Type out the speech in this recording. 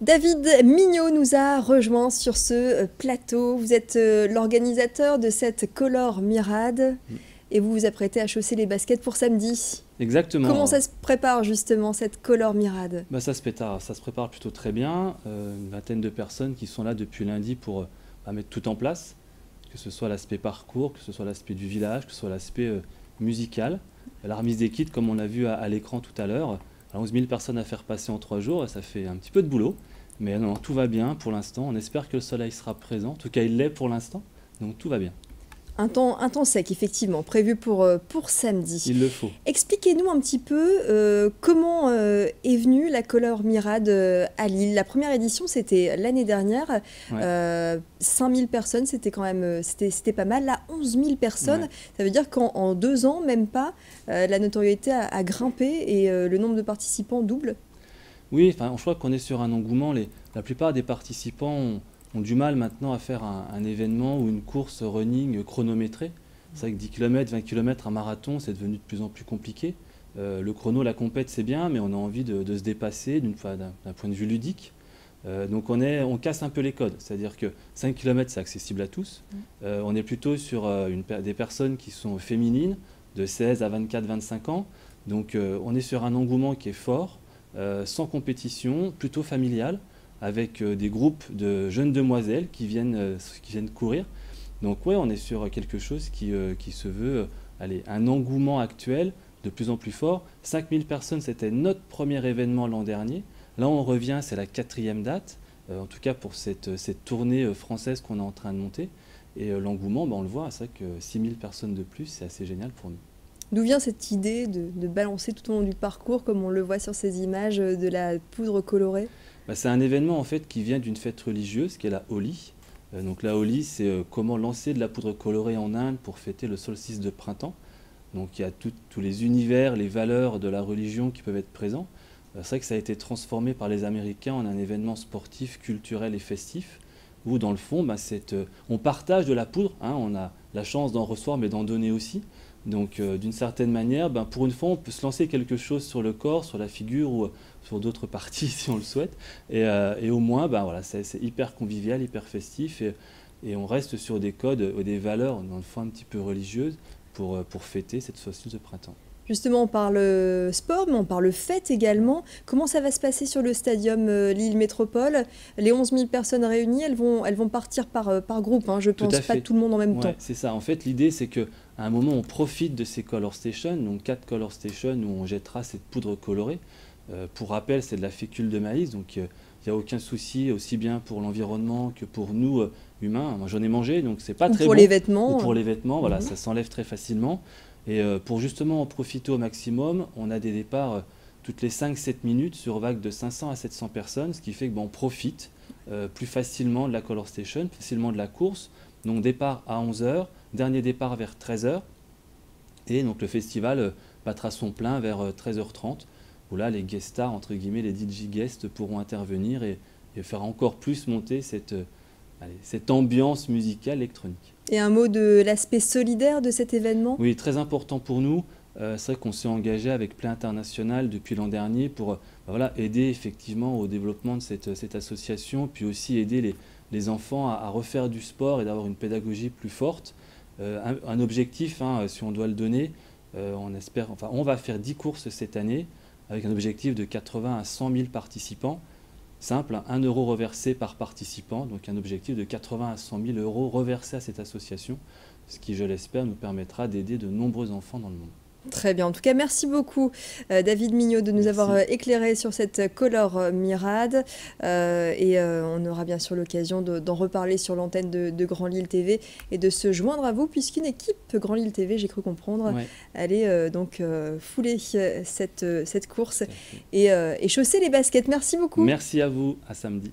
David Mignot nous a rejoint sur ce plateau. Vous êtes l'organisateur de cette Color Mirade et vous vous apprêtez à chausser les baskets pour samedi. Exactement. Comment ça se prépare justement cette Color Mirade? Ça se prépare plutôt très bien. Une vingtaine de personnes qui sont là depuis lundi pour mettre tout en place, que ce soit l'aspect parcours, que ce soit l'aspect du village, que ce soit l'aspect musical. La remise des kits, comme on l'a vu à l'écran tout à l'heure, 11 000 personnes à faire passer en 3 jours, ça fait un petit peu de boulot. Mais non, tout va bien pour l'instant. On espère que le soleil sera présent. En tout cas, il l'est pour l'instant. Donc tout va bien. Un temps sec, effectivement, prévu pour samedi. Il le faut. Expliquez-nous un petit peu comment est venue la Color Mirade à Lille. La première édition, c'était l'année dernière. Ouais. 5000 personnes, c'était quand même c'était pas mal. Là, 11 000 personnes. Ouais. Ça veut dire qu'en 2 ans, même pas, la notoriété a grimpé et le nombre de participants double. Oui, je crois qu'on est sur un engouement. La plupart des participants ont du mal maintenant à faire un événement ou une course running chronométrée. C'est vrai que 10 km, 20 km, un marathon, c'est devenu de plus en plus compliqué. Le chrono, la compète, c'est bien, mais on a envie de se dépasser d'un point de vue ludique. Donc on casse un peu les codes, c'est-à-dire que 5 km, c'est accessible à tous. On est plutôt sur des personnes qui sont féminines, de 16 à 24, 25 ans. Donc on est sur un engouement qui est fort, sans compétition, plutôt familial, avec des groupes de jeunes demoiselles qui viennent courir. Donc ouais, on est sur quelque chose qui se veut un engouement actuel de plus en plus fort. 5000 personnes, c'était notre premier événement l'an dernier. Là, on revient, c'est la 4e date, en tout cas pour cette tournée française qu'on est en train de monter. Et l'engouement, on le voit, c'est vrai que 6000 personnes de plus, c'est assez génial pour nous. D'où vient cette idée de balancer tout au long du parcours, comme on le voit sur ces images, de la poudre colorée? C'est un événement en fait qui vient d'une fête religieuse qui est la Holi. Donc la Holi, c'est comment lancer de la poudre colorée en Inde pour fêter le solstice de printemps. Donc il y a tous les univers, les valeurs de la religion qui peuvent être présents. C'est vrai que ça a été transformé par les Américains en un événement sportif, culturel et festif, où dans le fond, on partage de la poudre, hein, on a la chance d'en recevoir mais d'en donner aussi. Donc d'une certaine manière, pour une fois, on peut se lancer quelque chose sur le corps, sur la figure ou sur d'autres parties si on le souhaite. Et au moins, voilà, c'est hyper convivial, hyper festif et on reste sur des codes, des valeurs, dans le fond un petit peu religieuses pour fêter cette solstice de printemps. Justement, on parle sport, mais on parle fête également. Comment ça va se passer sur le stadium Lille Métropole? Les 11 000 personnes réunies, elles vont partir par groupe, hein, je pense, pas tout le monde en même temps. C'est ça. En fait, l'idée, c'est qu'à un moment, on profite de ces Color Stations, donc 4 Color Stations où on jettera cette poudre colorée. Pour rappel, c'est de la fécule de maïs, donc il n'y a aucun souci, aussi bien pour l'environnement que pour nous, humains. Moi, j'en ai mangé, donc c'est pas très bon. Pour les vêtements. Ou pour les vêtements, voilà, ça s'enlève très facilement. Et pour justement en profiter au maximum, on a des départs toutes les 5-7 minutes sur vague de 500 à 700 personnes, ce qui fait qu'on profite plus facilement de la Color Station, facilement de la course. Donc départ à 11 h, dernier départ vers 13 h. Et donc le festival battra son plein vers 13 h 30, où là les guest stars, entre guillemets, les DJ guests pourront intervenir et faire encore plus monter cette ambiance musicale électronique. Et un mot de l'aspect solidaire de cet événement? Oui, très important pour nous. C'est vrai qu'on s'est engagé avec Play International depuis l'an dernier pour aider effectivement au développement de cette association, puis aussi aider les enfants à refaire du sport et d'avoir une pédagogie plus forte. Un objectif, si on doit le donner, on va faire 10 courses cette année avec un objectif de 80 à 100 000 participants. Simple, 1 € reversé par participant, donc un objectif de 80 à 100 000 € reversés à cette association, ce qui, je l'espère, nous permettra d'aider de nombreux enfants dans le monde. Très bien. En tout cas, merci beaucoup David Mignot de nous avoir éclairé sur cette Color Mirade. On aura bien sûr l'occasion d'en reparler sur l'antenne de Grand Lille TV et de se joindre à vous, puisqu'une équipe Grand Lille TV, j'ai cru comprendre, allait fouler cette course et chausser les baskets. Merci beaucoup. Merci à vous, à samedi.